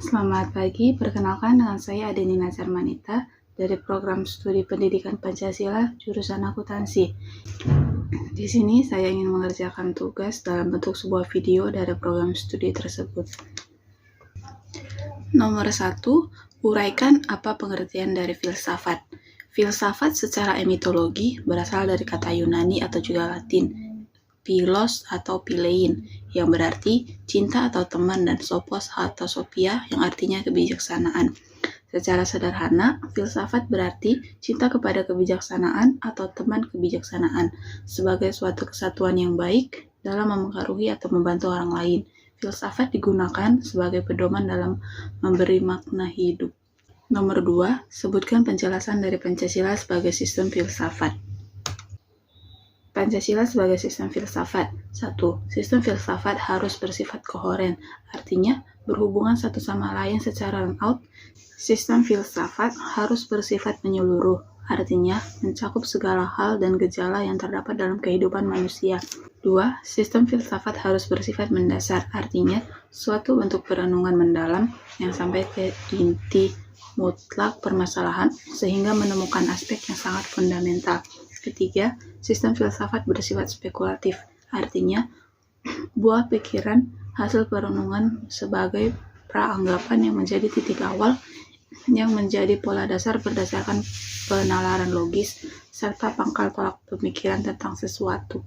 Selamat pagi, perkenalkan dengan saya Adeni Nazarmanita dari program studi pendidikan Pancasila jurusan akuntansi. Di sini saya ingin mengerjakan tugas dalam bentuk sebuah video dari program studi tersebut. Nomor 1, uraikan apa pengertian dari filsafat. Filsafat secara etimologi berasal dari kata Yunani atau juga Latin, philos atau philein, yang berarti cinta atau teman, dan sophos atau sophia yang artinya kebijaksanaan. Secara sederhana, filsafat berarti cinta kepada kebijaksanaan atau teman kebijaksanaan sebagai suatu kesatuan yang baik dalam memengaruhi atau membantu orang lain. Filsafat digunakan sebagai pedoman dalam memberi makna hidup. Nomor 2, sebutkan penjelasan dari Pancasila sebagai sistem filsafat. Pancasila sebagai sistem filsafat. 1. Sistem filsafat harus bersifat kohen, artinya berhubungan satu sama lain secara layout. Sistem filsafat harus bersifat menyeluruh, artinya mencakup segala hal dan gejala yang terdapat dalam kehidupan manusia. 2. Sistem filsafat harus bersifat mendasar, artinya suatu bentuk perenungan mendalam yang sampai ke inti mutlak permasalahan sehingga menemukan aspek yang sangat fundamental. Ketiga, sistem filsafat bersifat spekulatif, artinya buah pikiran hasil perenungan sebagai praanggapan yang menjadi titik awal yang menjadi pola dasar berdasarkan penalaran logis serta pangkal tolak pemikiran tentang sesuatu.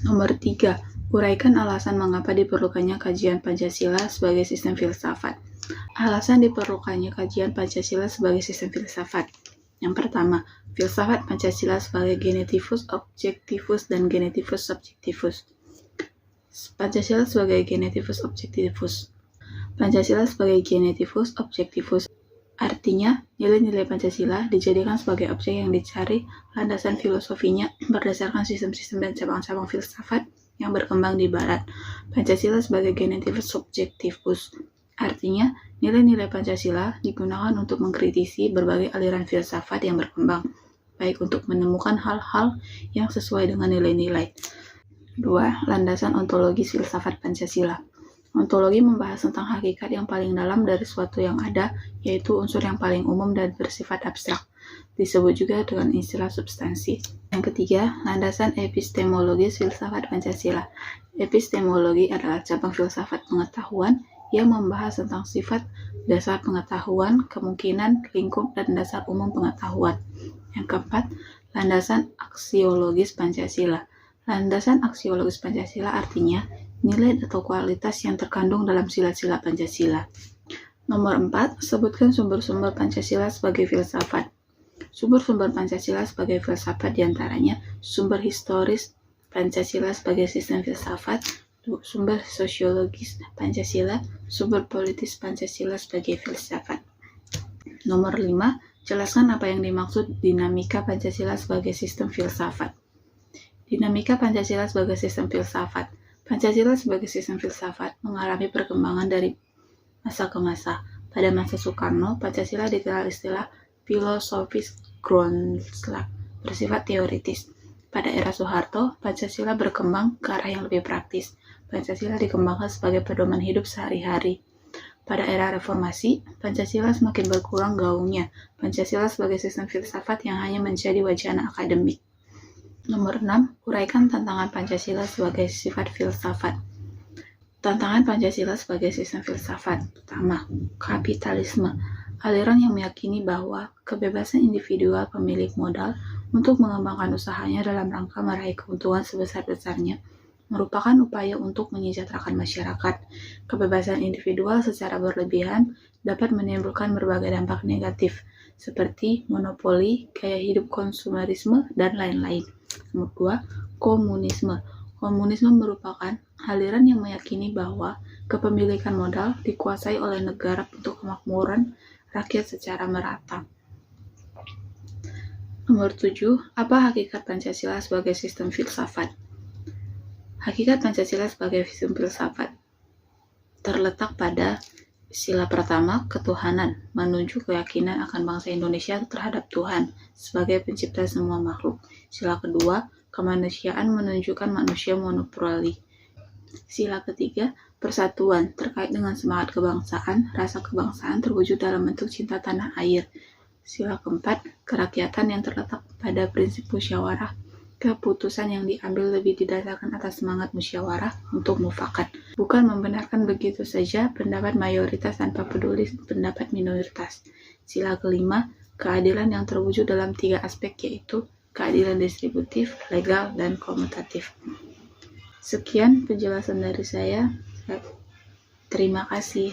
Nomor 3, uraikan alasan mengapa diperlukannya kajian Pancasila sebagai sistem filsafat. Alasan diperlukannya kajian Pancasila sebagai sistem filsafat. Yang pertama, filsafat Pancasila sebagai genetivus objektivus dan genetivus subjektivus. Pancasila sebagai genetivus objektivus. Pancasila sebagai genetivus objektivus artinya nilai-nilai Pancasila dijadikan sebagai objek yang dicari landasan filosofinya berdasarkan sistem-sistem dan cabang-cabang filsafat yang berkembang di Barat. Pancasila sebagai genetivus subjektivus artinya nilai-nilai Pancasila digunakan untuk mengkritisi berbagai aliran filsafat yang berkembang, baik untuk menemukan hal-hal yang sesuai dengan nilai-nilai. 2. Landasan ontologis filsafat Pancasila. Ontologi membahas tentang hakikat yang paling dalam dari suatu yang ada, yaitu unsur yang paling umum dan bersifat abstrak. Disebut juga dengan istilah substansi. Yang ketiga, landasan epistemologis filsafat Pancasila. Epistemologi adalah cabang filsafat pengetahuan yang membahas tentang sifat dasar pengetahuan, kemungkinan, lingkup, dan dasar umum pengetahuan. Yang keempat, landasan aksiologis Pancasila. Landasan aksiologis Pancasila artinya nilai atau kualitas yang terkandung dalam sila-sila Pancasila. Nomor 4, sebutkan sumber-sumber Pancasila sebagai filsafat. Sumber-sumber Pancasila sebagai filsafat diantaranya sumber historis Pancasila sebagai sistem filsafat, sumber sosiologis Pancasila, sumber politis Pancasila sebagai filsafat. Nomor 5, jelaskan apa yang dimaksud dinamika Pancasila sebagai sistem filsafat. Dinamika Pancasila sebagai sistem filsafat. Pancasila sebagai sistem filsafat mengalami perkembangan dari masa ke masa. Pada masa Soekarno, Pancasila dikenal istilah filosofis Grundslag, bersifat teoritis. Pada era Soeharto, Pancasila berkembang ke arah yang lebih praktis. Pancasila dikembangkan sebagai pedoman hidup sehari-hari. Pada era reformasi, Pancasila semakin berkurang gaungnya. Pancasila sebagai sistem filsafat yang hanya menjadi wacana akademik. Nomor 6, uraikan tantangan Pancasila sebagai sifat filsafat. Tantangan Pancasila sebagai sistem filsafat. Pertama, kapitalisme. Aliran yang meyakini bahwa kebebasan individual pemilik modal untuk mengembangkan usahanya dalam rangka meraih keuntungan sebesar-besarnya merupakan upaya untuk menyejahterakan masyarakat. Kebebasan individual secara berlebihan dapat menimbulkan berbagai dampak negatif, seperti monopoli, gaya hidup konsumerisme, dan lain-lain. Nomor 2, komunisme. Komunisme merupakan aliran yang meyakini bahwa kepemilikan modal dikuasai oleh negara untuk kemakmuran rakyat secara merata. Nomor 7, apa hakikat Pancasila sebagai sistem filsafat? Hakikat Pancasila sebagai sistem filsafat terletak pada sila pertama, ketuhanan, menuju keyakinan akan bangsa Indonesia terhadap Tuhan sebagai pencipta semua makhluk. Sila kedua, kemanusiaan menunjukkan manusia monopoli. Sila ketiga, Persatuan terkait dengan semangat kebangsaan, rasa kebangsaan terwujud dalam bentuk cinta tanah air. Sila keempat, kerakyatan yang terletak pada prinsip musyawarah. Keputusan yang diambil lebih didasarkan atas semangat musyawarah untuk mufakat, bukan membenarkan begitu saja pendapat mayoritas tanpa peduli pendapat minoritas. Sila kelima, keadilan yang terwujud dalam 3 aspek, yaitu keadilan distributif, legal, dan komutatif. Sekian penjelasan dari saya. Terima kasih.